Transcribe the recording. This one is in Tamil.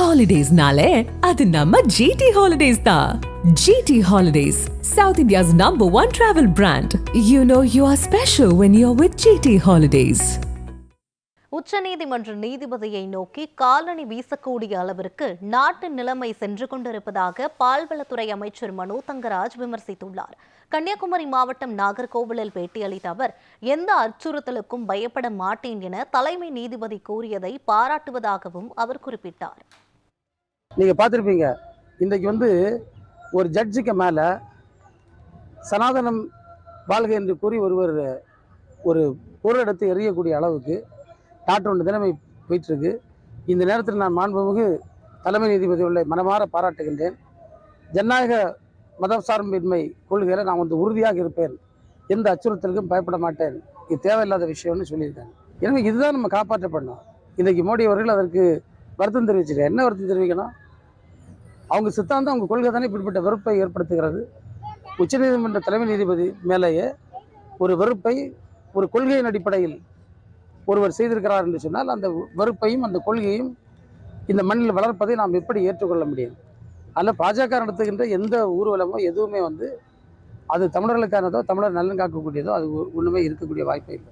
Holidays-nale, adu namma GT Holidays da. GT Holidays, South India's #1 travel brand. You know you are special when you're with GT Holidays. உச்சநீதிமன்ற நீதிபதியை நோக்கி காலணி வீசக்கூடிய அளவிற்கு நாட்டு நிலைமை சென்று கொண்டிருப்பதாக பால்வளத்துறை அமைச்சர் மனோ தங்கராஜ் விமர்சித்துள்ளார். கன்னியாகுமரி மாவட்டம் நாகர்கோவிலில் பேட்டியளித்த அவர், எந்த அச்சுறுத்தலுக்கும் பயப்பட மாட்டேன் என தலைமை நீதிபதி கூறியதை பாராட்டுவதாகவும் அவர் குறிப்பிட்டார். நீங்க பார்த்திருப்பீங்க, இன்றைக்கு ஒரு ஜட்ஜுக்கு மேல சனாதனம் வாழ்க என்று கூறி ஒருவர் ஒரு பொருள் எடுத்து எறியக்கூடிய அளவுக்கு நாட்டோட நிலைமை போயிட்டு இருக்கு. இந்த நேரத்தில் நான் மாண்புமிகு தலைமை நீதிபதி உள்ள மனமாற பாராட்டுகின்றேன். ஜனநாயக மதம் சார்பின்மை கொள்கையில நான் உறுதியாக இருப்பேன், எந்த அச்சுறுத்தலுக்கும் பயப்பட மாட்டேன், இது தேவையில்லாத விஷயம்னு சொல்லியிருக்காங்க. எனவே இதுதான் நம்ம காப்பாற்றப்படணும். இன்னைக்கு மோடி அவர்கள் அதற்கு வருத்தம் தெரிவிச்சிருக்காங்க. என்ன வருத்தம் தெரிவிக்கணும்? அவங்க சித்தாந்தம், அவங்க கொள்கை தானே இப்படிப்பட்ட வெறுப்பை ஏற்படுத்துகிறது. உச்சநீதிமன்ற தலைமை நீதிபதி மேலேயே ஒரு வெறுப்பை ஒரு கொள்கையின் அடிப்படையில் ஒருவர் செய்திருக்கிறார் என்று சொன்னால், அந்த வெறுப்பையும் அந்த கொள்கையும் இந்த மண்ணில் வளர்ப்பதை நாம் எப்படி ஏற்றுக்கொள்ள முடியும்? அதில் பாஜக நடத்துகின்ற எந்த ஊர்வலமோ எதுவுமே அது தமிழர்களுக்கானதோ தமிழர் நலன் காக்கக்கூடியதோ அது ஒன்றுமே இருக்கக்கூடிய வாய்ப்பே இல்லை.